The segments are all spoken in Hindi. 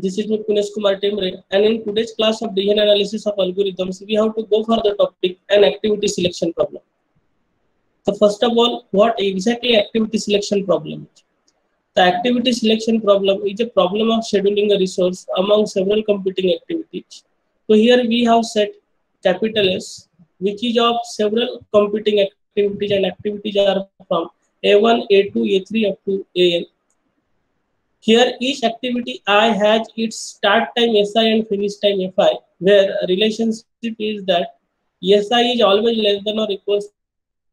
This is me, Punesh Kumar Timre, and in today's class of decision analysis of algorithms, we have to go for the topic an activity selection problem. So first of all, what exactly activity selection problem is? The activity selection problem is a problem of scheduling a resource among several competing activities. So here we have set capital S, which is of several competing activities, and activities are from A1, A2, A3 up to AN. Here each activity I has its start time SI and finish time FI, where relationship is that SI is always less than or equals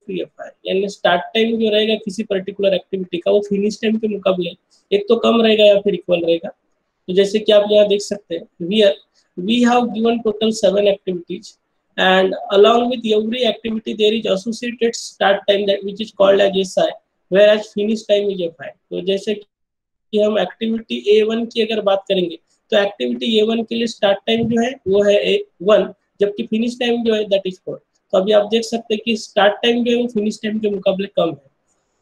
to FI. यानी स्टार्ट टाइम जो रहेगा किसी पर्टिकुलर एक्टिविटी का वो फिनिश टाइम के मुकाबले एक तो कम रहेगा या फिर इक्वल रहेगा. तो जैसे कि आप यहाँ देख सकते हैं, we have given total 7 activities, and along with every activity there is associated start time that which is called as SI, whereas finish time is FI. तो जैसे कि हम एक्टिविटी A1 की अगर बात करेंगे तो एक्टिविटी A1 के लिए स्टार्ट टाइम जो है वो है 1, जबकि फिनिश टाइम जो है दैट इज 4. तो अभी आप देख सकते हैं कि स्टार्ट टाइम जो है वो फिनिश टाइम के मुकाबले कम है.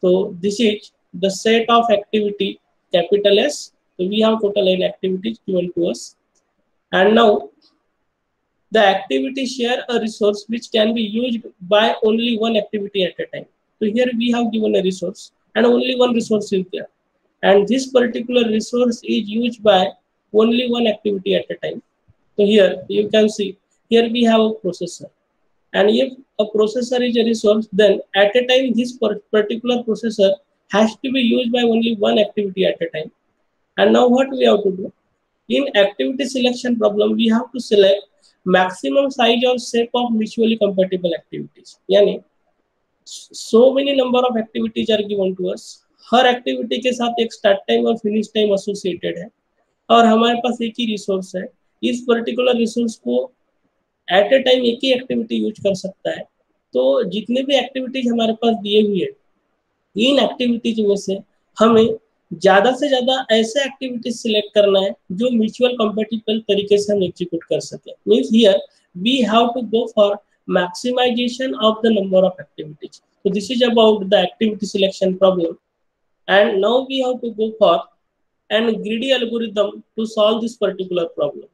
तो this is the set of activity capital S. तो we have total 8 activities given to us, and now the activity share a resource which can be used by only one activity at a time. तो here we have given a resource and only one resource is there, and this particular resource is used by only one activity at a time. So here you can see, here we have a processor, and if a processor is a resource, then at a time this particular processor has to be used by only one activity at a time. And now what we have to do? In activity selection problem, we have to select maximum size or set of mutually compatible activities. Yani so many number of activities are given to us. Her activity के साथ एक स्टार्ट टाइम और फिनिश टाइम एसोसिएटेड है, और हमारे पास एक ही रिसोर्स है. इस पर्टिकुलर रिसोर्स को एट ए टाइम एक ही एक्टिविटी यूज कर सकता है. तो जितने भी एक्टिविटीज हमारे पास दिए हुए हैं, इन एक्टिविटीज में से हमें ज्यादा से ज्यादा ऐसे एक्टिविटीज सिलेक्ट करना है जो म्यूचुअल कंपैटिबल तरीके से हम एग्जीक्यूट कर सके. Means here we have to go for maximization of the number of activities. So this is about the activity selection problem. And now we have to go for an greedy algorithm to solve this particular problem.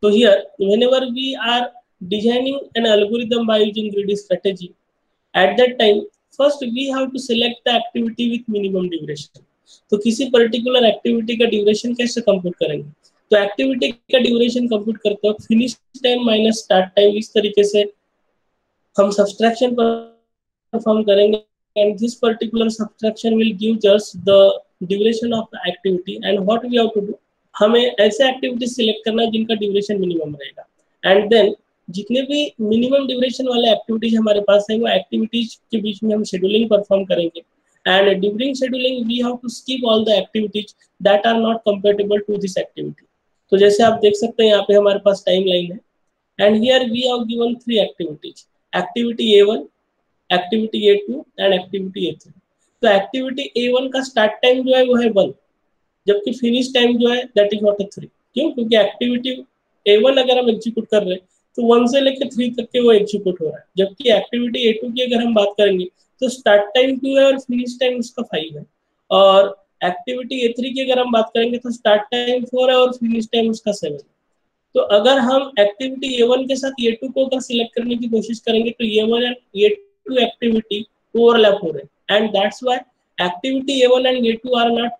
So here, whenever we are designing an algorithm by using greedy strategy, at that time, first we have to select the activity with minimum duration. तो किसी particular activity का duration कैसे compute करेंगे? तो activity का duration compute करते वक्त finish time minus start time इस तरीके से हम subtraction perform करेंगे, and this particular subtraction will give us the duration of the activity. And what we have to do, हमें ऐसे एक्टिविटी सिलेक्ट करना है जिनका ड्यूरेशन मिनिमम रहेगा, एंड देन जितने भी मिनिमम ड्यूरेशन वाले एक्टिविटीज हमारे पास है वो एक्टिविटीज के बीच में हम शेड्यूलिंग परफॉर्म करेंगे, and during scheduling we have to skip all the activities that are not compatible to this activity. तो जैसे आप देख सकते हैं यहाँ पे हमारे पास टाइम लाइन है, and here we have given 3 activities, activity A1, activity A2 and activity A3. तो एक्टिविटी A1 का स्टार्ट टाइम जो है वो है 1, जबकि फिनिश टाइम जो है दैट इज नॉट 3. क्यों? क्योंकि एक्टिविटी A1 अगर हम एग्जीक्यूट कर रहे हैं तो 1 से लेकर 3 तक के वो एग्जीक्यूट हो रहा है, जबकि एक्टिविटी A2 की अगर हम बात करेंगे तो स्टार्ट टाइम 2 है और फिनिश टाइम उसका 5 है, और एक्टिविटी A3 की अगर हम बात करेंगे तो स्टार्ट टाइम 4 है और फिनिश टाइम उसका 7 है. तो अगर हम एक्टिविटी A1 के साथ A2 को अगर सिलेक्ट करने की कोशिश करेंगे तो A1 and A2 activity overlap हो रहे हैं, and that's why activity A1 and A2 are not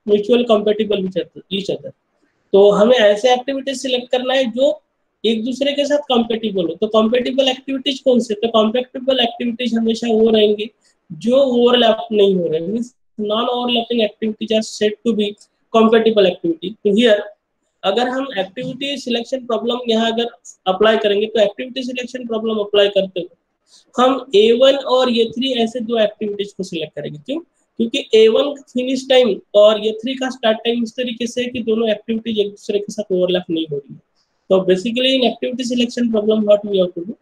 mutual compatible with each other. तो हमें ऐसे एक्टिविटीज सिलेक्ट करना है जो एक दूसरे के साथ कंपैटिबल हो. तो कंपैटिबल एक्टिविटीज कौन से? तो कंपैटिबल एक्टिविटीज हमेशा वो रहेंगे जो ओवरलैप नहीं हो रहे, means non overlapping activities are said to be compatible activity. तो हियर अगर हम एक्टिविटी सिलेक्शन प्रॉब्लम यहाँ अगर अप्लाई करेंगे तो एक्टिविटी सिलेक्शन प्रॉब्लम अप्लाई करते हुए हम A1 और A3 ऐसे 2 एक्टिविटीज को सिलेक्ट करेंगे. क्यों? क्योंकि A1 फिनिश टाइम और A3 का स्टार्ट टाइम इस तरीके से है कि दोनों एक्टिविटीज एक दूसरे के साथ ओवरलैप नहीं हो रही है. तो basically in activity selection problem what we have to do,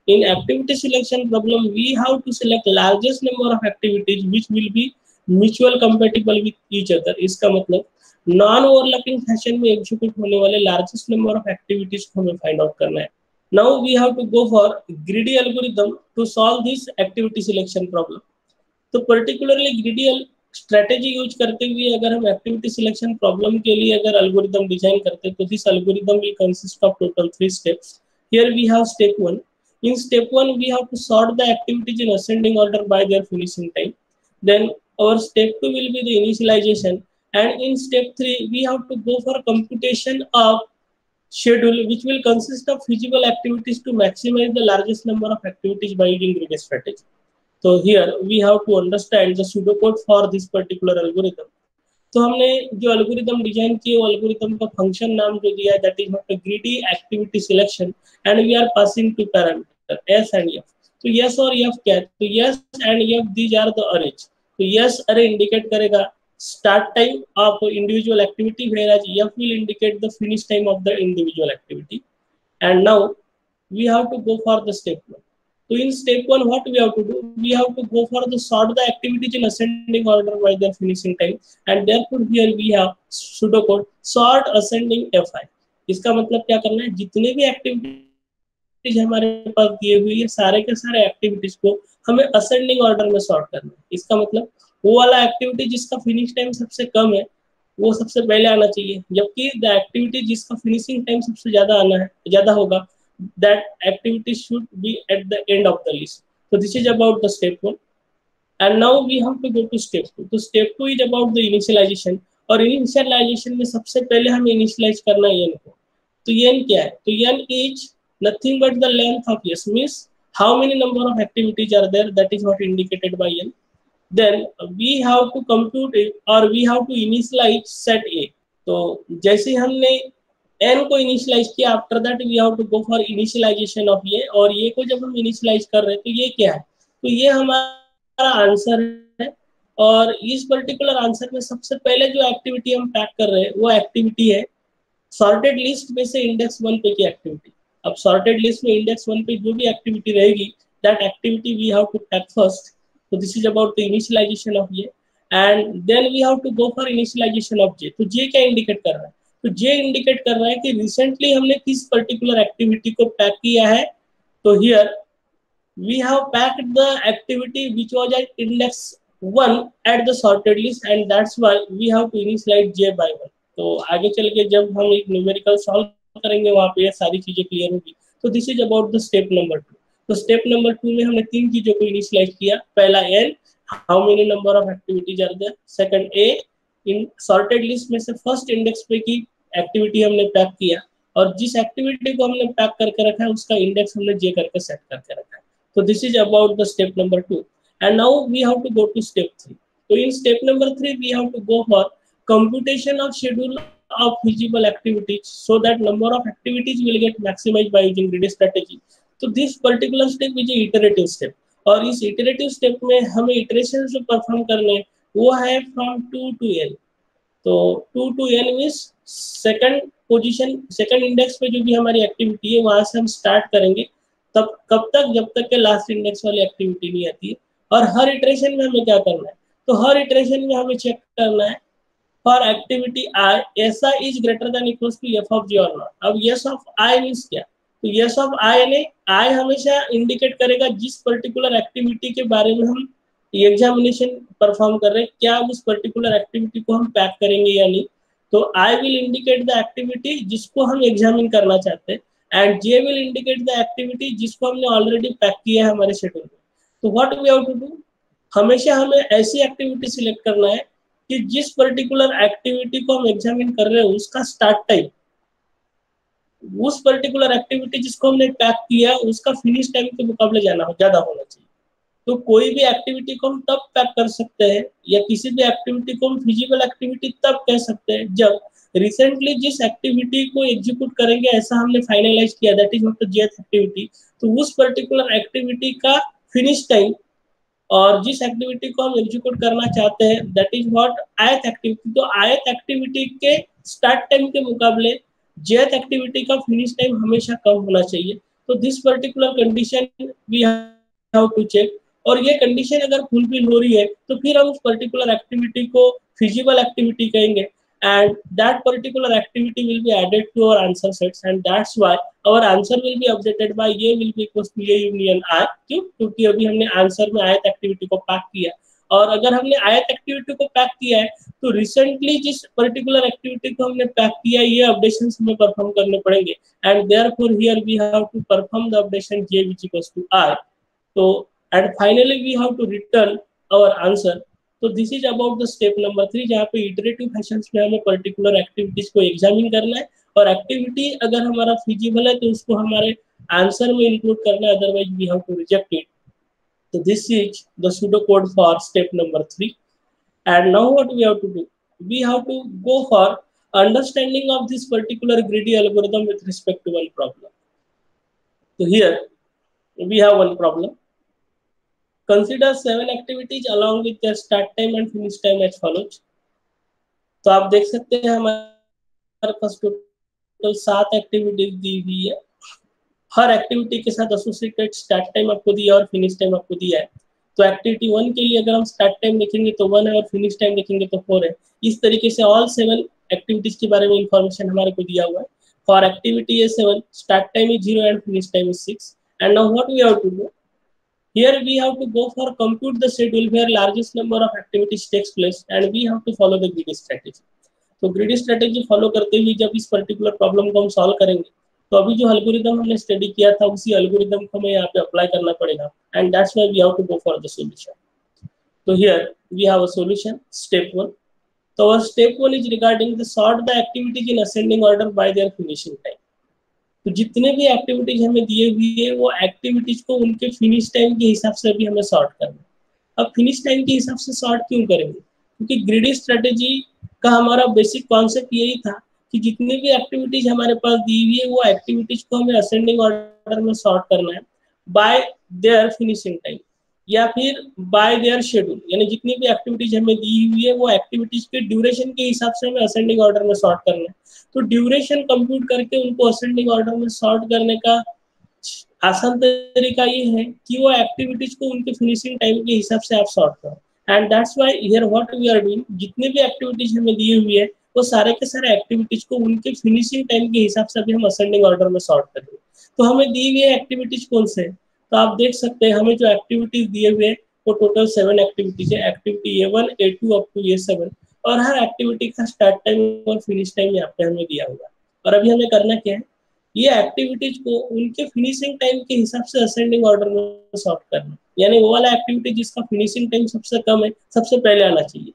in activity selection problem we have to select largest number of activities which will be mutual compatible with each other. इसका मतलब नॉन ओवरलैपिंग फैशन में एग्जीक्यूट होने वाले लार्जेस्ट नंबर ऑफ एक्टिविटीज को हमें फाइंड आउट करना है. Now we have to go for greedy algorithm to solve this activity selection problem. तो particularly greedy स्ट्रेटेजी यूज करते हुए अगर हम एक्टिविटी सिलेक्शन प्रॉब्लम के लिए अगर एल्गोरिदम डिजाइन करते हैं तो this algorithm will consist of total 3 steps. Here we have step 1. In step 1 we have to sort the activities in ascending order by their finishing time. Then our step 2 will be the initialization, and in step 3 we have to go for computation of schedule which will consist of feasible activities to maximize the largest number of activities by using graded strategy. So here we have to understand the pseudocode for this particular algorithm. तो हमने जो एल्गोरिदम डिजाइन किए वो एल्गोरिदम का फंक्शन नाम जो दिया है that is not a greedy activity selection and we are passing two parameter S and F. तो यस और एफ क्या है? तो S and F these are the arrays. तो यस अरे इंडिकेट करेगा start time of individual activity, whereas F will indicate the finish time of the individual activity. And now we have to go for the step 1. So in step 1, what we have to do? We have to go for the sort the activities in ascending order by their finishing time, and therefore here we have pseudocode sort ascending fi. इसका मतलब क्या करना है? जितने भी एक्टिविटीज हमारे पास दिए हुए हैं सारे के सारे एक्टिविटीज को हमें असेंडिंग ऑर्डर में सॉर्ट करना है. इसका मतलब वो वाला एक्टिविटी जिसका फिनिश टाइम सबसे कम है वो सबसे पहले आना चाहिए, जबकि द एक्टिविटी जिसका फिनिशिंग टाइम सबसे ज्यादा होगा that activity should be at the end of the list. So this is about the step 1, and now we have to go to step 2. तो step 2 is about the initialization, और initialization में सबसे पहले हमें initialize करना है n को. तो n क्या है? तो n is nothing but the length of s, means how many number of activities are there, that is what indicated by n. Then we have to compute it, or we have to initialize set a. तो जैसे हमने n को इनिशियलाइज किया, after that we have to go for initialization of ये, और ये को जब हम इनिशियलाइज कर रहे हैं तो ये क्या है? तो ये हमारा आंसर है, और इस पर्टिकुलर आंसर में सबसे पहले जो एक्टिविटी हम पैक कर रहे हैं वो एक्टिविटी है सॉर्टेड लिस्ट में से इंडेक्स 1 पे की एक्टिविटी. अब सॉर्टेड लिस्ट में इंडेक्स 1 पे जो भी एक्टिविटी रहेगी that activity we have to pack first. So this is about the initialization of J, and then we have to go for initialization of J. तो J क्या इंडिकेट कर रहा है? तो J इंडिकेट कर रहा है कि रिसेंटली हमने किस पर्टिकुलर एक्टिविटी को पैक किया है. तो here we have packed the activity which was at index 1 at the sorted list, and that's why we have to initialize J by 1. तो आगे चल के जब हम एक न्यूमेरिकल सॉल्व करेंगे वहाँ पे ये सारी चीजें क्लियर होगी. तो this is about the step number 2. तो स्टेप नंबर 2 में हमने 3 चीजों को इनिशियलाइज किया. पहला n, how many number of activities are there. Second a, in sorted list में से फर्स्ट इंडेक्स पे की एक्टिविटी हमने पैक किया, और जिस एक्टिविटी को हमने पैक करके रखा है उसका इंडेक्स हमने j करके सेट करके रखा है. तो this is about the step number 2, and now we have to go to step 3. तो in step number 3 we have to go for computation of schedule of feasible activities so that number of activities will get maximized by using greedy strategy. तो this particular step is iterative step, और इस इटरेटिव स्टेप में हमें इटरेशन जो परफॉर्म करने वो है फ्रॉम 2 to n. तो 2 to n means second position, second index पे जो भी हमारी एक्टिविटी है वहां से हम स्टार्ट करेंगे तब कब तक, जब तक के लास्ट इंडेक्स वाली एक्टिविटी नहीं आती है. और हर इटरेशन में हमें क्या करना है? तो हर इटरेशन में हमें चेक करना है फॉर एक्टिविटी i ऐसा is greater than equals to f of j और नॉट. अब yes of i मींस क्या? तो yes of i यानी i हमेशा इंडिकेट करेगा जिस पर्टिकुलर एक्टिविटी के बारे में हम एग्जामिनेशन परफॉर्म कर रहे हैं, क्या उस पर्टिकुलर एक्टिविटी को हम पैक करेंगे या नहीं. तो i will indicate the activity जिसको हम एग्जामिन करना चाहते हैं, and j will indicate the activity जिसको हमने ऑलरेडी पैक किया है हमारे शेड्यूल में. तो what we have to do? हमेशा हमें ऐसी एक्टिविटी सिलेक्ट करना है कि जिस पर्टिकुलर एक्टिविटी को हम एग्जामिन कर रहे हैं उसका स्टार्ट टाइम, उस पर्टिकुलर एक्टिविटी जिसको हमने पैक किया उसका फिनिश टाइम के मुकाबले ज्यादा होना चाहिए. तो कोई भी एक्टिविटी को हम तब पैक कर सकते हैं, या किसी भी एक्टिविटी को हम फिजिबल एक्टिविटी तब कह सकते हैं जब रिसेंटली जिस एक्टिविटी को एग्जीक्यूट करेंगे ऐसा हमने फाइनलाइज किया, that is not the jth activity. तो उस पर्टिकुलर एक्टिविटी का फिनिश टाइम और जिस एक्टिविटी को हम एग्जीक्यूट करना चाहते हैं that is what ith activity. तो ith एक्टिविटी के स्टार्ट टाइम के मुकाबले jth एक्टिविटी का फिनिश टाइम हमेशा कम होना चाहिए. तो this particular condition we have to check, और ये कंडीशन अगर फुलफिल हो रही है तो फिर हम उस पर्टिकुलर एक्टिविटी को फिजिबल एक्टिविटी कहेंगे, and that particular activity will be added to our answer sets, and that's why our answer will be updated by a will be equals to a union I. क्यों? क्योंकि अभी हमने आंसर में ith एक्टिविटी को पैक किया, और अगर हमने ith एक्टिविटी को पैक किया है तो रिसेंटली जिस पर्टिकुलर एक्टिविटी को हमने पैक किया है ये अपडेशंस हमें परफॉर्म करने पड़ेंगे and therefore here we have to perform the updation j which equals to I. तो and finally we have to return our answer. तो this is about the step number 3 जहाँ पे इटरेटिव फैशंस में हमें पर्टिकुलर एक्टिविटीज को एग्जामिन करना है और एक्टिविटी अगर हमारा फिजिबल है तो उसको हमारे आंसर में इंक्लूड करना है, otherwise we have to reject it. So this is the pseudocode for step number 3. And now what we have to do? We have to go for understanding of this particular greedy algorithm with respect to one problem. So here we have one problem. Consider 7 activities along with their start time and finish time as follows. तो आप देख सकते हैं हमारे पास टोटल 7 एक्टिविटीज दी हुई है. हर एक्टिविटी के साथ एसोसिएटेड स्टार्ट टाइम आपको दिया और फिनिश टाइम आपको दिया है. तो एक्टिविटी 1 के लिए अगर हम स्टार्ट टाइम देखेंगे तो 1 है और फिनिश टाइम देखेंगे तो 4 है. इस तरीके से ऑल 7 एक्टिविटीज के बारे में इंफॉर्मेशन हमारे को दिया हुआ है. For activity A7 start time is 0 and finish time is 6. And now what we have to do? Here we have to go for compute the schedule where largest number of activities takes place and we have to follow the greedy strategy. तो greedy strategy follow करते हुए जब इस पर्टिकुलर प्रॉब्लम को हम सॉल्व करेंगे तो अभी जो एल्गोरिदम हमने स्टडी किया था उसी एल्गोरिदम को हमें यहाँ पे अप्लाई करना पड़ेगा and that's why we have to go for the solution. तो here we have a solution step 1. तो our step 1 is regarding the sort the activities in ascending order by their finishing time. तो जितने भी एक्टिविटीज हमें दिए हुए है वो एक्टिविटीज को उनके फिनिश टाइम के हिसाब से भी हमें सॉर्ट करना है. अब फिनिश टाइम के हिसाब से सॉर्ट क्यों करेंगे? क्योंकि ग्रीडी स्ट्रेटेजी का हमारा बेसिक कॉन्सेप्ट यही था कि जितने भी एक्टिविटीज हमारे पास दी हुई है वो एक्टिविटीज को हमें असेंडिंग ऑर्डर में सॉर्ट करना है बाय देयर फिनिशिंग टाइम या फिर बाय देयर शेड्यूल. यानी जितनी भी एक्टिविटीज हमें दी हुई है वो एक्टिविटीज के ड्यूरेशन के हिसाब से हमें असेंडिंग ऑर्डर में सॉर्ट करना है. तो ड्यूरेशन कंप्यूट करके उनको असेंडिंग ऑर्डर में सॉर्ट करने का आसान तरीका ये है कि वो एक्टिविटीज को उनके फिनिशिंग टाइम के हिसाब से आप सॉर्ट करो. And that's why here what we are doing, जितने भी एक्टिविटीज हमें दी हुई है वो सारे के सारे एक्टिविटीज को उनके फिनिशिंग टाइम के हिसाब से भी हम असेंडिंग ऑर्डर में सॉर्ट करेंगे. तो हमें दी हुई एक्टिविटीज कौन से? तो आप देख सकते हैं हमें जो एक्टिविटीज दिए हुए वो टोटल 7 एक्टिविटीज है. Activity A1 A2 up to A7 और हर एक्टिविटी का स्टार्ट टाइम और फिनिश टाइम यहाँ पे हमें दिया हुआ है. और अभी हमें करना क्या है, ये एक्टिविटीज को उनके फिनिशिंग टाइम के हिसाब से असेंडिंग ऑर्डर में सॉर्ट करना. यानी वो वाला एक्टिविटी जिसका फिनिशिंग टाइम सबसे कम है सबसे पहले आना चाहिए.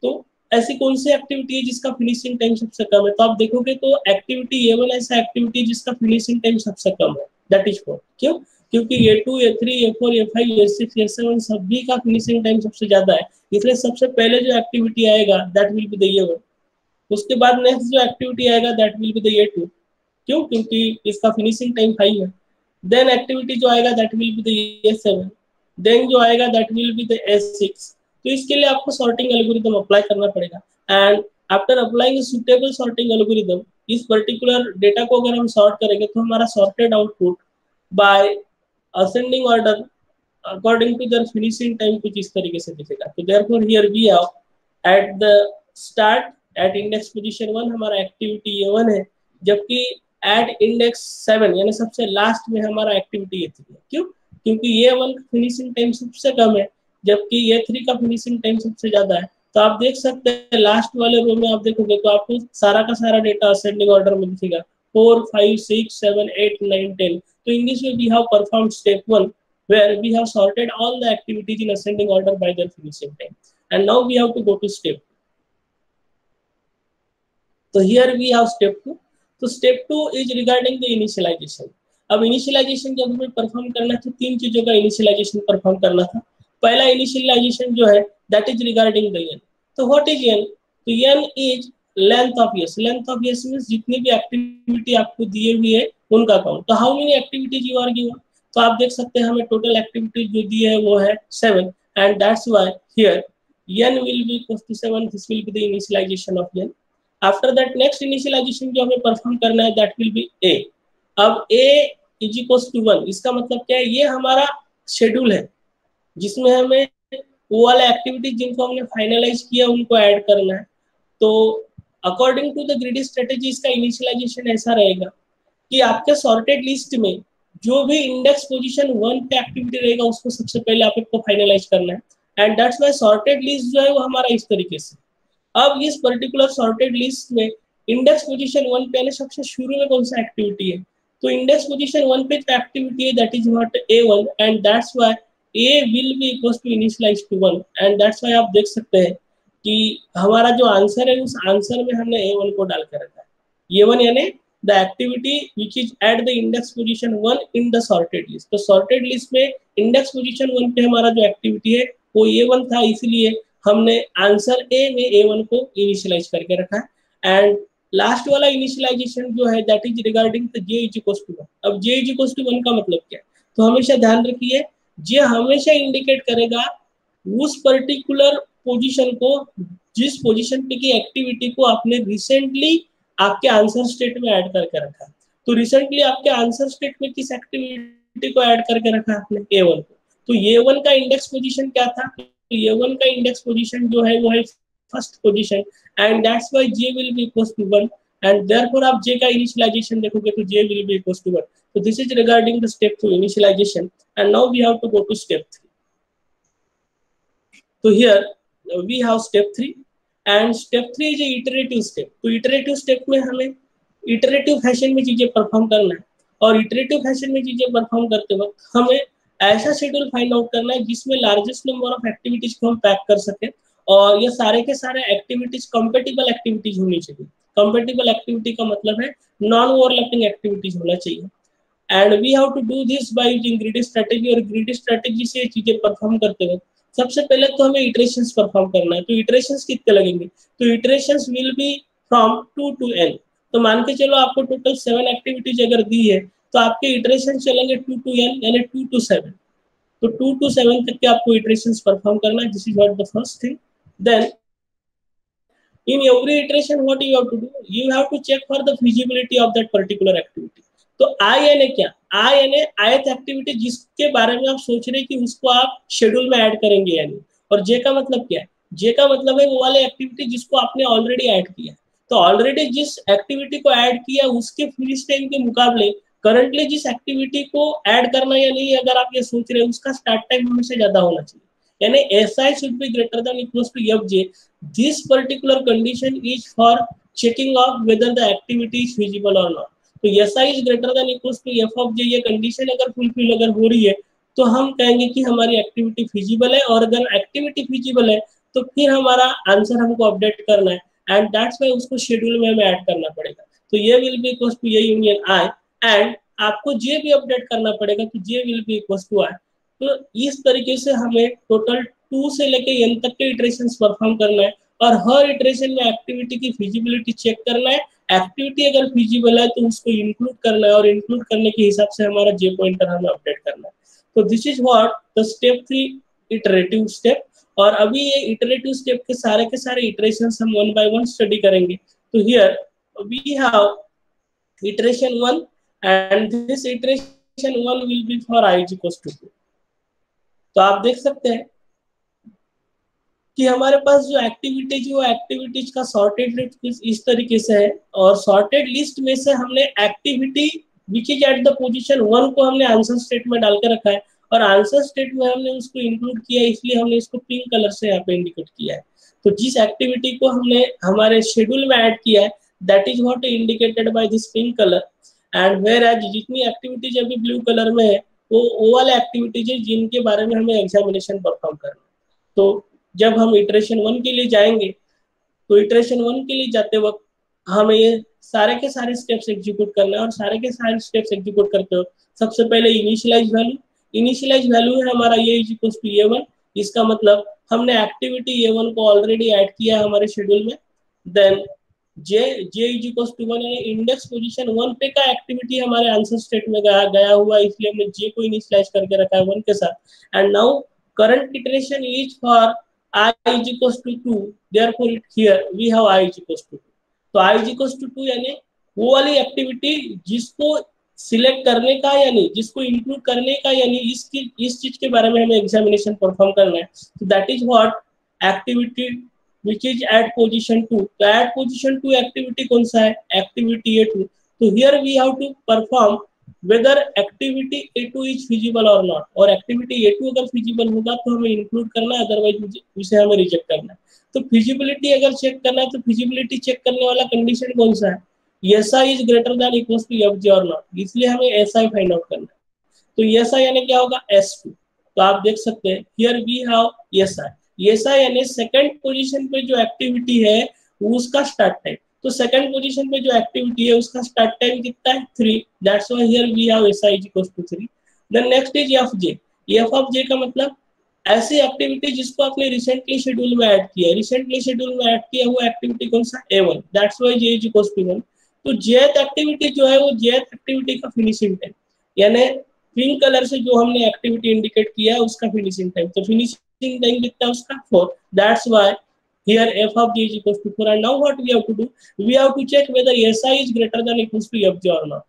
तो ऐसी कौन सी एक्टिविटी है जिसका फिनिशिंग टाइम सबसे कम है? तो आप देखोगे तो एक्टिविटी A1 ऐसा एक्टिविटी जिसका फिनिशिंग टाइम सबसे कम है, दैट इज 4. क्यों? क्योंकि A2 A3 A4 A5 A6 A7 सभी का फिनिशिंग टाइम सबसे ज्यादा है, इसलिए सबसे पहले जो एक्टिविटी आएगा that will be the A1. उसके बाद नेक्स्ट जो एक्टिविटी आएगा that will be the A2. क्यों? क्योंकि इसका फिनिशिंग टाइम 5 है. देन एक्टिविटी जो आएगा that will be the A7. Then जो आएगा that will be the A6. तो इसके लिए आपको सॉर्टिंग एल्गोरिथम अप्लाई करना पड़ेगा and after applying suitable sorting algorithm इस पर्टिकुलर डेटा को अगर हम सॉर्ट करेंगे तो हमारा sorted output by ascending order according to their finishing time कुछ इस तरीके से दिखेगा. तो therefore here we have at the start at index position 1 हमारा एक्टिविटी A1 है, जबकि एट इंडेक्स 7 यानी सबसे लास्ट में हमारा एक्टिविटी A3 है. क्यों? क्योंकि A1 का फिनिशिंग टाइम सबसे कम है जबकि A3 का फिनिशिंग टाइम सबसे ज्यादा है. तो आप देख सकते हैं लास्ट वाले रो में आप देखोगे तो आपको सारा का सारा डेटा असेंडिंग ऑर्डर में दिखेगा 4 5 6 7 8 9 10. So in this way we have performed step 1 where we have sorted all the activities in ascending order by their finishing time. And now we have to go to step 2. So here we have step 2. So step 2 is regarding the initialization. अब initialization जब हमें perform करना था 3 चीजों का initialization perform करना था. पहला initialization जो है that is regarding the n. तो what is n? तो n is length of s. Length of s means जितनी भी एक्टिविटी आपको दिए हुए है उनका काउंट. तो how many activities you are given? तो आप देख सकते हैं हमें टोटल एक्टिविटीज जो दी है वो है 7 and that's why here n will be equal to 7. This will be the initialization of n. After that next initialization जो हमें परफॉर्म करना है that will be a. अब a is equals to 1. इसका मतलब क्या है? ये हमारा शेड्यूल है जिसमें हमें वो वाला एक्टिविटी जिनको हमने फाइनलाइज किया उनको ऐड करना है. तो according to the greedy strategy इसका इनिशियलाइजेशन ऐसा रहेगा कि आपके सॉर्टेड लिस्ट में जो भी इंडेक्स पोजीशन 1 पे एक्टिविटी रहेगा उसको सबसे पहले आपको फाइनलाइज करना है and that's why sorted list जो है वो हमारा इस तरीके से। अब इस पर्टिकुलर सॉर्टेड लिस्ट में इंडेक्स पोजीशन 1 पे यानी सबसे शुरू में कौन सा एक्टिविटी है, तो इंडेक्स पोजीशन 1 पे जो एक्टिविटी है that is what A1 and that's why A will be equals to initialize to 1 and that's why आप देख सकते हैं कि हमारा जो आंसर है उस आंसर में हमने A1 को डाल कर रखा है। A1 यानी the activity which is at the index position 1 in the sorted list. तो सॉर्टेड लिस्ट में इंडेक्स पोजीशन 1 पे हमारा जो एक्टिविटी है वो A1 था, इसलिए हमने आंसर ए में A1 को इनिशियलाइज करके रखा है। एंड लास्ट वाला इनिशियलाइजेशन जो है that is regarding the j is equals to 1। अब j इज इक्वल्स टू 1 का मतलब क्या है, तो हमेशा ध्यान रखिए j हमेशा इंडिकेट करेगा उस पर्टिकुलर पोजीशन को जिस पोजीशन पे की एक्टिविटी को आपने रिसेंटली आपके आंसर स्टेट में ऐड करके रखा। तो रिसेंटली आपके आंसर स्टेट में किस एक्टिविटी को ऐड करके रखा आपने A1 को, तो A1 का इंडेक्स पोजीशन क्या था, तो A1 का इंडेक्स पोजीशन जो है वो है first position and that's why j will be equals to 1 and therefore आप j का इनिशियलाइजेशन देखोगे तो j will be equals to 1। तो this is regarding the step 2 initialization and now we have to go to step 3। तो here we have step 3 and step 3 is iterative step. तो इटरेटिव स्टेप में हमें इटरेटिव फैशन में चीजें परफॉर्म करना है और इटरेटिव फैशन में चीजें परफॉर्म करते वक्त हमें ऐसा शेड्यूल फाइंड आउट करना है जिसमें लार्जेस्ट नंबर ऑफ एक्टिविटीज को हम पैक कर सके और ये सारे के सारे एक्टिविटीज कंपेटिबल एक्टिविटीज होनी चाहिए। कंपेटिबल एक्टिविटी का मतलब है नॉन ओवरलैपिंग एक्टिविटीज होना चाहिए and we have to do this by using greedy strategy. और ग्रीडी स्ट्रेटजी से चीजें परफॉर्म करते वक्त सबसे पहले तो हमें इटरेशंस परफॉर्म करना है। तो इटरेशंस कितने लगेंगे, तो iterations will be from 2 to n। तो मान के चलो आपको टोटल 7 एक्टिविटीज अगर दी है तो आपके इटरेशन चलेंगे 2 to n यानी 2 to 7। तो 2 to 7 तक के आपको इटरेशंस परफॉर्म करना है। This is what the first thing. Then in every iteration what you have to do, you have to check for the feasibility of that particular activity। तो I यानी क्या, I यानी आयत एक्टिविटी जिसके बारे में आप सोच रहे हैं कि उसको आप शेड्यूल में ऐड करेंगे यानी, और J का मतलब क्या है, J का मतलब है वो वाले एक्टिविटी जिसको आपने ऑलरेडी ऐड किया। तो ऑलरेडी जिस एक्टिविटी को ऐड किया उसके फ्रीज टाइम के मुकाबले करंटली जिस एक्टिविटी को ऐड करना या नहीं अगर आप ये सोच रहे हैं उसका स्टार्ट टाइम हमेशा ज्यादा होना चाहिए, यानी SI should be greater than equals to FJ। This particular condition is for checking of whether the activity is feasible or not। तो SI is greater than equals to F of J, ये कंडीशन अगर फुलफिल अगर हो रही है तो हम कहेंगे कि हमारी एक्टिविटी फिजिबल है, और अगर एक्टिविटी फिजिबल है तो फिर हमारा आंसर हमको अपडेट करना है एंड दैट्स व्हाई उसको शेड्यूल में हमें ऐड करना पड़ेगा। तो ये विल बी इक्वल्स टू ये यूनियन I एंड आपको J भी अपडेट करना पड़ेगा तो J will be equals to I। तो इस तरीके से हमें टोटल 2 से लेके n तक के इटरेशंस परफॉर्म करना है और हर इटरेशन में एक्टिविटी की फिजिबिलिटी चेक करना है। एक्टिविटी अगर फिजिबल है तो उसको इंक्लूड करना है और इंक्लूड करने के हिसाब से हमारा J पॉइंटर हमें अपडेट करना है। तो this is what the step 3 iterative step. और अभी ये इटरेटिव स्टेप के सारे इटरेशंस हम वन बाय वन स्टडी करेंगे। तो here we have iteration 1 and this iteration 1 will be for I is equals to 2। तो आप देख सकते हैं कि हमारे पास जो एक्टिविटीज वो एक्टिविटीज का सॉर्टेड लिस्ट इस तरीके से है और सॉर्टेड लिस्ट में से हमने activity which is at the position 1 को हमने आंसर स्टेट में डाल के रखा है और आंसर स्टेट में हमने उसको इंक्लूड किया है, इसलिए हमने इसको पिंक कलर से यहाँ पे इंडिकेट किया है। तो जिस एक्टिविटी को हमने हमारे शेड्यूल में ऐड किया है that is what indicated by this pink colour and whereas जितनी एक्टिविटीज अभी ब्लू कलर में है वो वाले एक्टिविटीज है जिनके बारे में हमें एग्जामिनेशन परफॉर्म करना है। तो जब हम इटरेशन 1 के लिए जाएंगे तो इटरेशन 1 के लिए जाते वक्त हमें ये सारे के सारे स्टेप्स एग्जीक्यूट करना है और सारे के सारे स्टेप्स एग्जीक्यूट करते हो सबसे पहले इनिशियलाइज वैल्यू है हमारा ये इज इक्वल्स टू A1। इसका मतलब हमने एक्टिविटी A1 को ऑलरेडी ऐड किया है हमारे शेड्यूल में। Then J is equals to 1 यानी इंडेक्स पोजीशन 1 पे का एक्टिविटी हमारे आंसर स्टेट में गया हुआ है, इसलिए हमने J को इनिशियलाइज करके रखा है 1 के साथ। And now current iteration is for I is equals to 2, therefore here we have I is equals to 2। तो I is equals to 2 यानी वो वाली एक्टिविटी जिसको सिलेक्ट करने का यानी जिसको इंक्लूड करने का यानी इस चीज के बारे में हमें एग्जामिनेशन परफॉर्म करना है। तो that is what activity which is at position 2। तो एट पोजीशन 2 एक्टिविटी कौन सा है, एक्टिविटी A2। तो here we have to perform whether activity A2 is feasible or not, और activity A2 अगर feasible होगा तो हमें include करना है, otherwise उसे हमें reject करना है। तो feasibility अगर check करना है तो feasibility check करने वाला condition कौन सा है? SI is greater than equals to FJ or not, इसलिए हमें SI find out करना है। तो SI यानी क्या होगा? S2। तो आप देख सकते हैं here we have SI, SI यानी सेकंड पोजीशन पे जो एक्टिविटी है उसका स्टार्ट टाइम। तो सेकंड पोजीशन पे जो एक्टिविटी है उसका स्टार्ट टाइम कितना है? 3। That's why here we have SI is equal to 3। Then next is FJ। F of J का मतलब ऐसी एक्टिविटी जिसको आपने रिसेंटली शेड्यूल में ऐड किया है। रिसेंटली शेड्यूल में ऐड किया हुआ एक्टिविटी कौन सा? A1। That's why J is equal to 1। तो jth एक्टिविटी जो है वो jth एक्टिविटी का फिनिशिंग टाइम, यानी पिंक कलर से जो हमने एक्टिविटी इंडिकेट किया है उसका फिनिशिंग टाइम। तो फिनिशिंग टाइम कितना है उसका? 4। That's why here f of J is equals to 4, and now what we have to do? We have to check whether SI is greater than equals to FJ or not.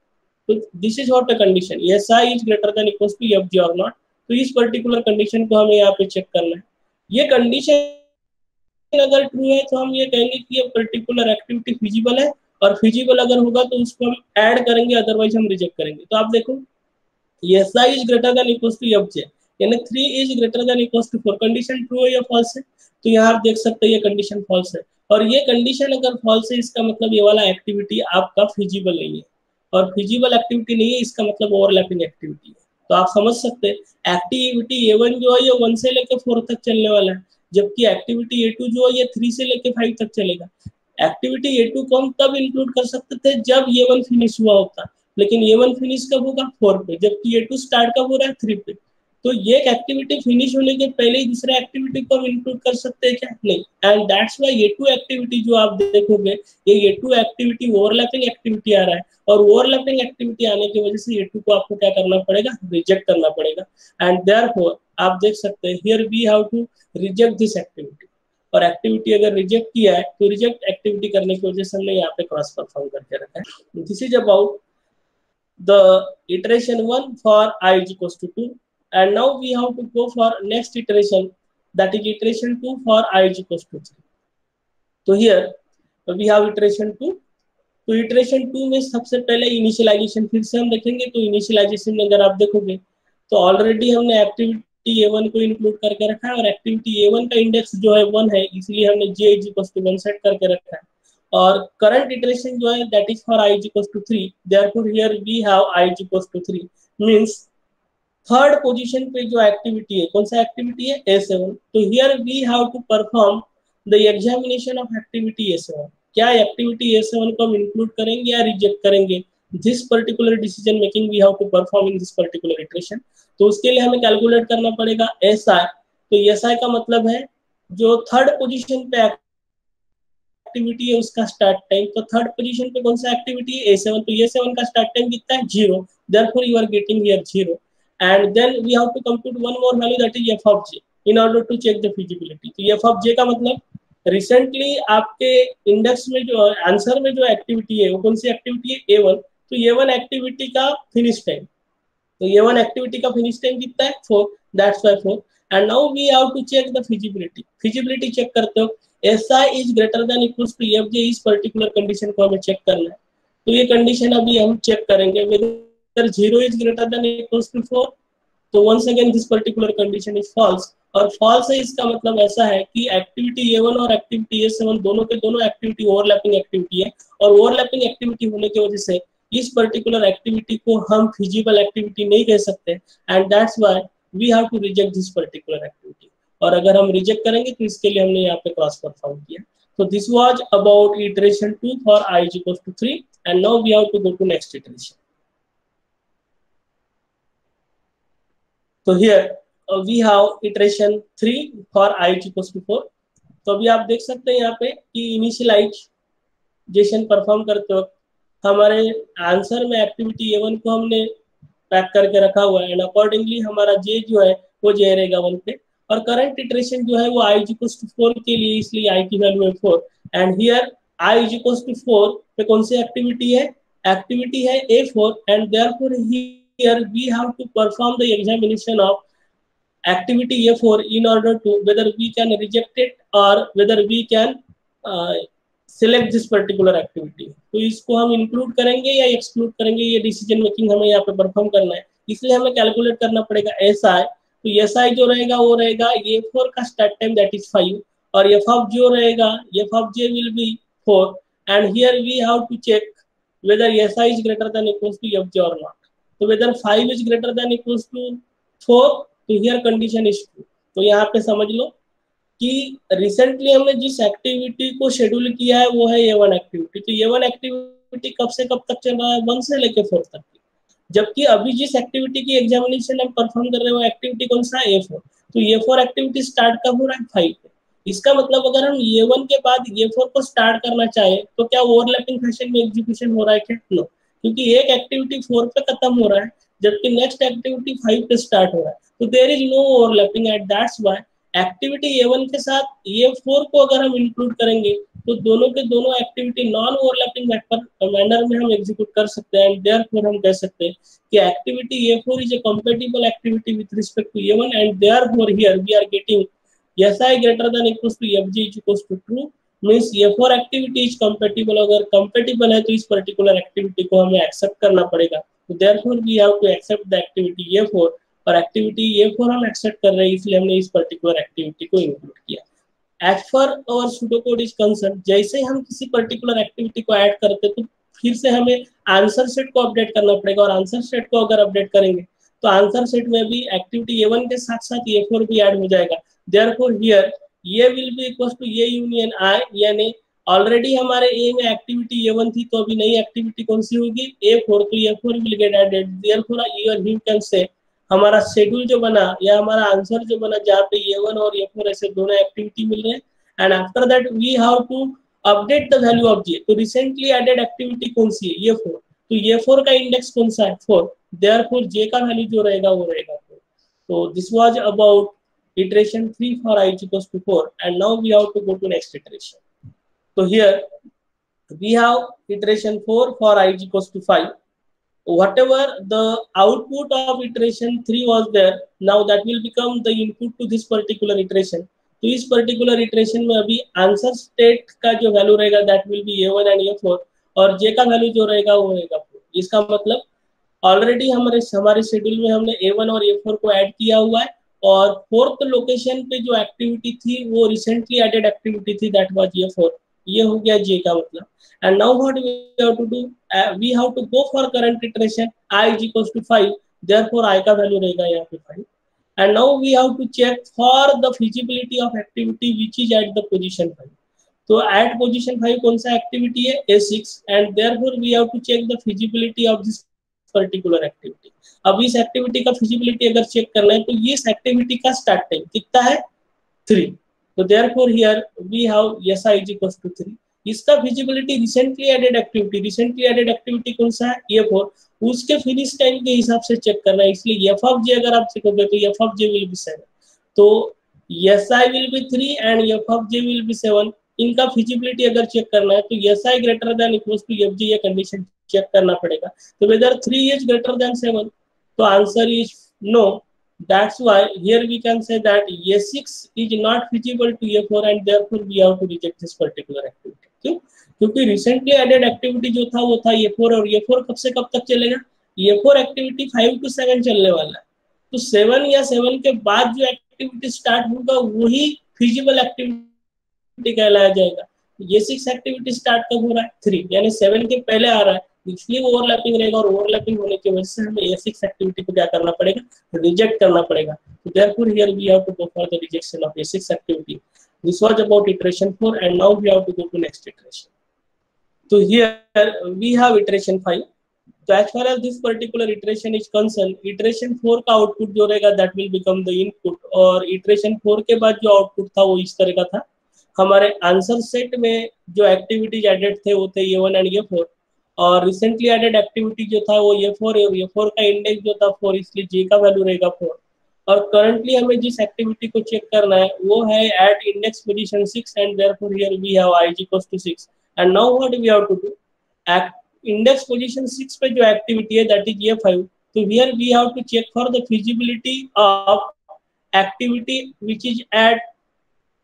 So this is what the condition, SI is greater than equals to FJ or not. तो इस पर्टिकुलर कंडीशन को हमें यहाँ पे चेक करना है। ये कंडीशन अगर ट्रू है तो हम ये कहेंगे कि ये पर्टिकुलर एक्टिविटी फिजिबल है, और फिजिबल अगर होगा तो उसको हम ऐड करेंगे, अदरवाइज हम रिजेक्ट करेंगे। तो आप देखो SI is greater than equals to FJ, यानी 3 is greater than equals to 4। Condition true है या फॉल्स है? तो यहाँ आप देख सकते हैं ये कंडीशन फॉल्स है, और ये कंडीशन अगर फॉल्स है इसका मतलब ये वाला एक्टिविटी आपका फिजिबल नहीं है, और फिजिबल एक्टिविटी नहीं है इसका मतलब ओवरलैपिंग एक्टिविटी है। तो आप समझ सकते हैं एक्टिविटी A1 जो है ये 1 से लेकर 4 तक चलने वाला है, जबकि एक्टिविटी A2 जो है ये 3 से लेकर 5 तक चलेगा। एक्टिविटी A2 को हम तब इंक्लूड कर सकते थे जब A1 फिनिश हुआ होता, लेकिन A1 फिनिश कब होगा? 4 पे, जबकि A2 स्टार्ट कब हो रहा है? 3 पे। तो ये एक्टिविटी फिनिश होने के पहले ही दूसरे एक्टिविटी को हम इंक्लूड कर सकते हैं क्या? नहीं। And that's why A2 activity जो आप देखोगे ये A2 एक्टिविटी ओवरलैपिंग एक्टिविटी आ रहा है, और ओवरलैपिंग एक्टिविटी आने की वजह से A2 को आपको क्या करना पड़ेगा? रिजेक्ट करना पड़ेगा। एंड देयरफॉर आप देख सकते हैं here we have to reject this activity, और एक्टिविटी अगर रिजेक्ट किया है तो रिजेक्ट एक्टिविटी करने की वजह से हमने यहाँ पे क्रॉस परफॉर्म करके रखा है। This is about the iteration 1 for I is equals to 2, and now we have to go for next iteration, that is iteration 2 for I is equals to 3. तो here we have iteration 2। तो iteration 2 में सबसे पहले इनिशियलाइजेशन फिर से हम देखेंगे। तो इनिशियलाइजेशन में अगर आप देखोगे तो ऑलरेडी हमने एक्टिविटी A1 को इंक्लूड करके रखा है, और एक्टिविटी A1 का इंडेक्स जो है 1 है, इसलिए हमने J is equals to 1 set करके रखा है। और करंट इटरेशन जो है that is for I is equals to 3, therefore here we have I is equals to 3 means third position पे जो एक्टिविटी है, कौन सा एक्टिविटी है? A7। तो here we have to perform the examination of activity A7। क्या एक्टिविटी A7 को हम इंक्लूड करेंगे या रिजेक्ट करेंगे? This particular decision making we have to perform in this particular iteration. तो उसके लिए हमें कैलकुलेट करना पड़ेगा SI। तो SI का मतलब है जो थर्ड पोजीशन पे एक्टिविटी है उसका स्टार्ट टाइम। तो थर्ड पोजीशन पे कौन सा एक्टिविटी है? A7। तो A7 का स्टार्ट टाइम कितना है? 0। therefore you are getting here 0, and then we have to compute one more value, that is f of J, in order to check the feasibility। तो f of J का मतलब रिसेंटली आपके इंडेक्स में जो आंसर में जो एक्टिविटी है वो कौन सी एक्टिविटी है? A1। तो A1 एक्टिविटी का फिनिश टाइम, तो A1 एक्टिविटी का फिनिश टाइम कितना है? 4। That's why 4। And now we have to check the feasibility. Feasibility check करते हो SI is greater than equals to FJ, इस पर्टिकुलर कंडीशन को हमें चेक करना है। तो ये कंडीशन अभी हम चेक करेंगे whether 0 is greater than equals to 4। तो once again this particular condition is false, और फॉल्स है इसका मतलब ऐसा है कि एक्टिविटी A1 और एक्टिविटी A7 दोनों के दोनों एक्टिविटी ओवरलैपिंग एक्टिविटी है, और ओवरलैपिंग एक्टिविटी होने की वजह से इस पर्टिकुलर एक्टिविटी को हम फिजिबल एक्टिविटी नहीं कह सकते, and that's why we have to reject this particular activity. और अगर हम रिजेक्ट करेंगे तो इसके लिए हमने यहाँ पे क्रॉस परफॉर्म किया। तो this was about iteration 2 for I is equals to 3, and now we have to go to next iteration। तो here we have iteration 3 for I is equals to 4। तो अभी आप देख सकते हैं यहाँ पे कि इनिशियलाइजेशन परफॉर्म करते वक्त हमारे आंसर में एक्टिविटी A1 को हमने पैक करके रखा हुआ है, एंड अकॉर्डिंगली हमारा J जो है वो J रहेगा 1 पे, और करंट इटरेशन जो है वो I is equals to 4 के लिए, इसलिए I की वैल्यू है 4। And here I is equals to 4 पे कौन सी एक्टिविटी है? एक्टिविटी है A4, and therefore here we have to perform the examination of activity A4 in order to whether we can reject it or whether we can select this particular activity, तो इसको हम इंक्लूड करेंगे या एक्सक्लूड करेंगे, ये डिसीजन मेकिंग हमें यहाँ पे परफॉर्म करना है, इसलिए हमें कैलकुलेट करना पड़ेगा SI। तो SI जो रहेगा वो रहेगा A4 का स्टार्ट टाइम दैट इज 5 और f of जो रहेगा f of j will be 4 and here we have to check whether SI is greater than equals to fj or not। तो whether 5 is greater than equals to 4, तो here condition is true। तो यहाँ पे समझ लो कि रिसेंटली हमने जिस एक्टिविटी को शेड्यूल किया है वो है A1 एक्टिविटी। तो A1 एक्टिविटी कब से कब तक चल रहा है, 1 से लेकर 4 तक की, जबकि अभी जिस एक्टिविटी की एग्जामिनेशन हम परफॉर्म कर रहे हैं वो एक्टिविटी कौन सा है, A4। तो A4 एक्टिविटी स्टार्ट कब हो रहा है, 5 पे। इसका मतलब अगर हम A1 के बाद A4 को स्टार्ट करना चाहे तो क्या ओवरलैपिंग फैशन में एग्जीक्यूशन हो रहा है क्या, नो, क्योंकि एक एक्टिविटी 4 पे खत्म हो रहा है जबकि नेक्स्ट एक्टिविटी 5 पे स्टार्ट हो रहा है। तो there is no overlapping at that's why activity A1 के साथ A4 को अगर हम इंक्लूड करेंगे तो दोनों के दोनों एक्टिविटी नॉन ओवरलैपिंग मैनर में हम एग्जीक्यूट कर सकते हैं एंड देयरफॉर हम कह सकते हैं कि activity A4 is a compatible activity with respect to A1 and therefore here we are getting SI greater than equals to FG is equals to true, means A4 activity is compatible. अगर कंपैटिबल है तो इस पर्टिकुलर एक्टिविटी को हमें एक्सेप्ट करना पड़ेगा। तो therefore we have to accept the activity A4 और एक्टिविटी A4 हम एक्सेप्ट कर रहे हैं इसलिए हमने इस पर्टिकुलर एक्टिविटी को इंक्लूड किया। As far our pseudocode is concern, जैसे हम किसी पर्टिकुलर एक्टिविटी को ऐड करते तो फिर से हमें आंसर सेट को अपडेट करना पड़ेगा और आंसर सेट को अगर अपडेट करेंगे तो आंसर सेट में भी एक्टिविटी A1 के साथ साथ A4 भी ऐड हो जाएगा। Therefore here A will be equals to A union I, यानी ऑलरेडी हमारे A में एक्टिविटी A1 थी तो अभी नई एक्टिविटी कौन सी होगी, A4। तो A4 will get added, therefore you or him can say हमारा शेड्यूल जो बना या हमारा आंसर जो बना जहाँ पे A1 और A4 ऐसे दोनों एक्टिविटी मिल रहे हैं and after that we have to update the value of J। तो रिसेंटली एडेड एक्टिविटी कौन सी है, A4। तो A4 का इंडेक्स कौन सा है, 4, देयरफॉर J का वैल्यू जो रहेगा वो रहेगा 4। तो this was about iteration 3 for I is equals to 4 and now we have to go to next iteration. So here we have iteration 4 for I is equals to 5. Whatever the output of iteration 3 was there, now that will become the input to this particular iteration. तो इस particular iteration में अभी आंसर स्टेट का जो वैल्यू रहेगा that will be A1 and A4 और J का वैल्यू जो रहेगा वो रहेगा 4। इसका मतलब ऑलरेडी हमारे शेड्यूल में हमने A1 और A4 को ऐड किया हुआ है और 4th लोकेशन पे जो एक्टिविटी थी वो रिसेंटली एडेड एक्टिविटी थी दैट वाज A4। ये हो गया J का मतलब। And now what we have to do, we have to go for current iteration I is equals to 5, therefore I का वैल्यू रहेगा यहाँ पे 5 and now we have to check for the feasibility of activity which is at the position 5। तो एट पोजीशन 5 कौन सा एक्टिविटी है, A6 and therefore we have to check the feasibility of this particular activity. अब इस एक्टिविटी का फिजिबिलिटी अगर चेक करना है तो ये इस एक्टिविटी का स्टार्ट टाइम कितना है, 3। तो therefore here we have SI is equals to 3। इसका फिजिबिलिटी रिसेंटली एडेड एक्टिविटी कौन सा है, A4, उसके फिनिश टाइम के हिसाब से चेक करना है। इसलिए f of j अगर आप चेकोगे तो f of j will be 7, तो SI will be 3 and f of j will be 7। इनका फिजिबिलिटी अगर चेक करना है तो SI greater than equals to FJ ये कंडीशन चेक करना पड़ेगा। तो whether 3 is greater than 7, तो answer is no. That's why here we can say that A6 is not feasible to A4 and therefore we have to reject this particular activity। क्यों? क्योंकि रिसेंटली एडेड एक्टिविटी जो था वो था A4 और A4 कब से कब तक चलेगा, A4 एक्टिविटी 5 to 7 चलने वाला है। तो 7 या 7 के बाद जो एक्टिविटी स्टार्ट होगा वही फिजिबल एक्टिविटी कहलाया जाएगा। A6 एक्टिविटी स्टार्ट कब हो रहा है, 3, यानी 7 के पहले आ रहा है, इसलिए ओवरलैपिंग रहेगा और ओवरलैपिंग होने की वजह से हमें A6 एक्टिविटी को क्या करना पड़ेगा, रिजेक्ट करना पड़ेगा। तो therefore here we have to go for the rejection of A6 activity. This was about iteration 4 and now we have to go to next iteration. तो हियर वी हैव इटरेशन 5। तो as far as this particular iteration is concern, iteration 4 का आउटपुट जो रहेगा that will become the input और इटरेशन 4 के बाद जो आउटपुट था वो इस तरह का था। हमारे आंसर सेट में जो एक्टिविटीज एडेड थे वो थे A1 एंड A4 और रिसेंटली एडेड एक्टिविटी जो था वो A4 है और A4 का इंडेक्स जो था 4, इसलिए J का वैल्यू रहेगा 4। और करंटली हमें जिस एक्टिविटी को चेक करना है वो है at index position 6 and therefore here we have I is equals to 6 and now what we have to do, index position 6 पे जो एक्टिविटी है दैट इज A5। तो here we have to check for the feasibility of activity which is at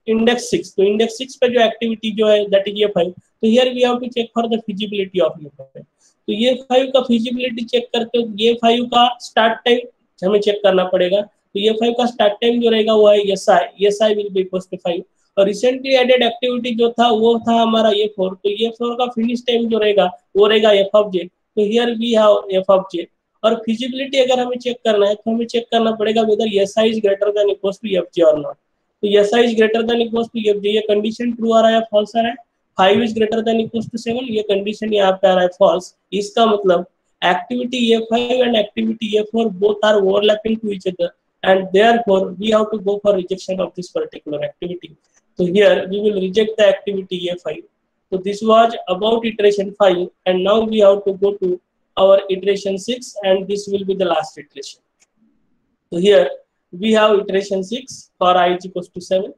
index 6। तो इंडेक्स 6 पे जो एक्टिविटी जो है दैट इज A5। तो here we have to check for the feasibility of ये5। तो ये 5 का फिजिबिलिटी चेक करके ये 5 का स्टार्ट टाइम हमें चेक करना पड़ेगा। तो ये 5 का स्टार्ट टाइम जो रहेगा वो है S I will be equal to 5। और रिसेंटली एडेड एक्टिविटी जो था वो था हमारा ये4। तो ये4 का फिनिश टाइम जो रहेगा वो रहेगा एफ ऑफ जे। तो here we have F of J. और फिजिबिलिटी अगर हमें चेक करना है तो हमें चेक करना पड़ेगा whether S I is greater than equal to F J और नॉट। तो S I is greater than equal to F J, ये कंडीशन ट्रू आ रहा है फॉल्स आ रहा है। 5 is greater than equal to 7, ये कंडीशन यहाँ पे आ रहा है फॉल्स। इसका मतलब activity A5 and activity A4 both are overlapping to each other, and therefore we have to go for rejection of this particular activity. So here we will reject the activity A5. So this was about iteration 5, and now we have to go to our iteration 6, and this will be the last iteration. So here we have iteration 6 for I is equals to 7.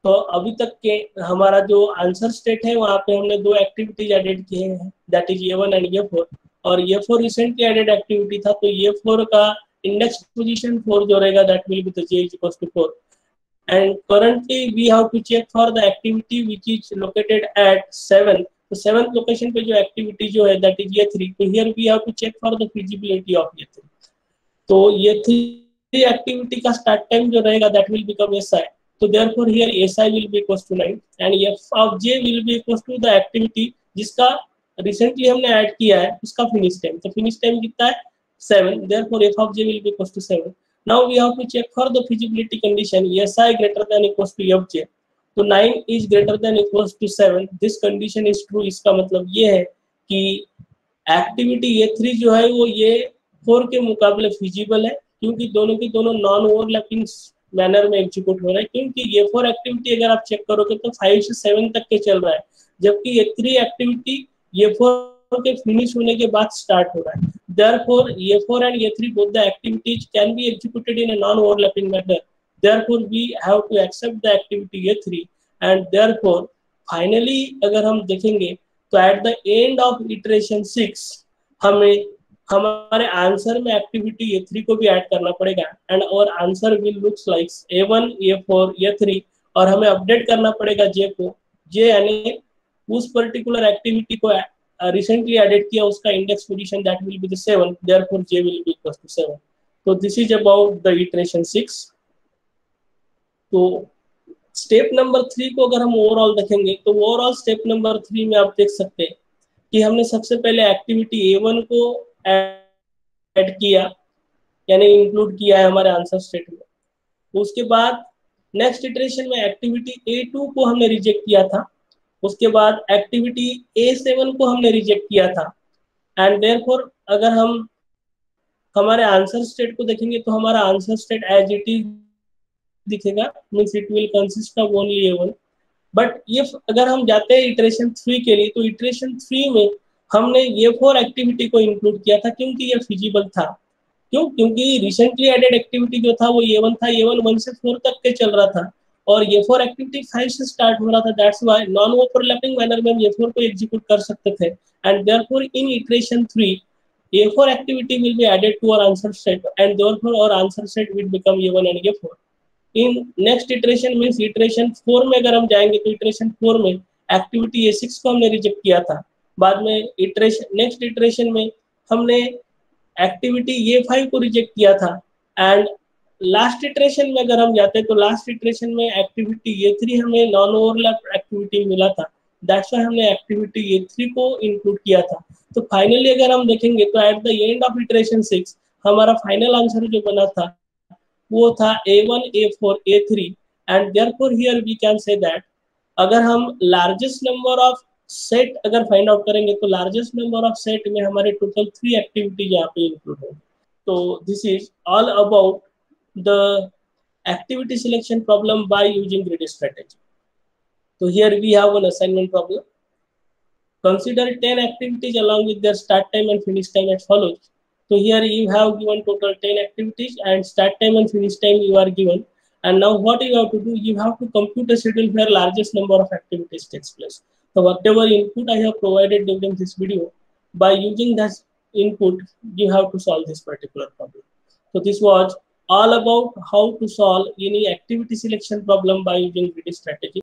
तो अभी तक के हमारा जो आंसर स्टेट है वहाँ पे हमने दो एक्टिविटीज एडेड किए हैं, that is A1 and A4। और ये4 रिसेंटली एडेड एक्टिविटी था, तो ये4 का इंडेक्स पोजीशन 4 जो रहेगा that will be the j is equal to 4। And currently we have to check for the activity which is located at 7। तो 7th लोकेशन पे जो एक्टिविटी जो है दैट इज ये3। तो here we have to check for the feasibility of ये3। तो ये3 एक्टिविटी का स्टार्ट टाइम जो रहेगा दैट विल बिकम SI। तो therefore here SI will be equals to 9 and F of J will be equals to the activity जिसका रिसेंटली हमने ऐड किया है उसका फिनिश टाइम। तो फिनिश टाइम कितना है 7, therefore F of J will be equals to 7। Now we have to check for the feasibility condition SI greater than equals to FJ। तो 9 is greater than equals to 7, this condition is true। इसका मतलब ये है कि एक्टिविटी ये3 जो है वो ये4 के मुकाबले फिजिबल है, क्योंकि दोनों के दोनों नॉन ओवरलैपिंग मैनर में एग्जीक्यूट हो रहा है। क्योंकि ये 4 एक्टिविटी अगर आप चेक करोगे तो 5 से 7 तक के चल रहा है, जबकि ये 3 एक्टिविटी ये 4 के फिनिश होने के बाद स्टार्ट हो रहा है। therefore ये 4 and ये 3 both the activities can be executed in a non overlapping manner, therefore we have to accept the activity ये 3। and therefore finally अगर हम देखेंगे तो at the end of iteration 6 हमें हमारे आंसर में एक्टिविटी A3 को भी ऐड करना पड़ेगा एंड और answer will looks like A1 A4 A3। और हमें अपडेट करना पड़ेगा J को, J यानी उस पर्टिकुलर एक्टिविटी को रिसेंटली एडेड किया उसका index position that will be the 7, therefore J will be equal to 7। तो this is about the iteration 6। तो स्टेप नंबर 3 को अगर हम ओवरऑल देखेंगे तो ओवरऑल स्टेप नंबर 3 में आप देख सकते हैं कि हमने सबसे पहले एक्टिविटी A1 को ऐड किया यानी इंक्लूड किया है हमारे आंसर स्टेट में। उसके बाद नेक्स्ट इटरेशन में एक्टिविटी A2 को हमने रिजेक्ट किया था। उसके बाद एक्टिविटी A7 को हमने रिजेक्ट किया था। एंड देयरफॉर अगर हम हमारे आंसर स्टेट को देखेंगे तो हमारा answer state as it is दिखेगा, means it will consist of only A1। But if अगर हम जाते हैं इटरेशन 3 के लिए तो इटरेशन 3 में हमने ये 4 एक्टिविटी को इंक्लूड किया था क्योंकि ये फिजिबल था। क्यों? क्योंकि रिसेंटली एडेड एक्टिविटी जो था वो A1 था, A1 1 से 4 तक के चल रहा था और ये 4 एक्टिविटी 5 से स्टार्ट हो रहा था। That's why non overlapping manner में हम ये 4 को एग्जीक्यूट कर सकते थे। एंड देयरफॉर इन इटरेशन 3 ये 4 activity will be added to our answer set and therefore our answer set will become A1 and A4। In next iteration means iteration 4 में अगर हम जाएंगे तो इटरेशन 4 में एक्टिविटी A6 को हमने रिजेक्ट किया था। बाद में इटरेशन नेक्स्ट इटरेशन में हमने एक्टिविटी A5 को रिजेक्ट किया था। एंड लास्ट इटरेशन में अगर हम जाते हैं तो लास्ट इटरेशन में एक्टिविटी A3 हमें नॉन ओवरलैप एक्टिविटी मिला था, दैट्स व्हाई हमने एक्टिविटी A3 को इंक्लूड किया था। तो फाइनली अगर हम देखेंगे तो at the end of iteration 6 हमारा फाइनल आंसर जो बना था वो था A1 A4 A3। And therefore here we can say that अगर हम लार्जेस्ट नंबर ऑफ सेट अगर फाइंड आउट करेंगे तो लार्जेस्ट नंबर ऑफ सेट में हमारे टोटल 3 एक्टिविटीज यहाँ पे इंक्लूड है। तो this is all about the activity selection problem by using greedy strategy. तो here we have an assignment problem. Consider 10 activities along with their start time and finish time as follows। So here you have given total 10 activities and start time and finish time you are given, and now what you have to do, you have to compute a schedule where largest number of activities takes place। So whatever input I have provided during this video, by using that input you have to solve this particular problem। So this was all about how to solve any activity selection problem by using grid strategy।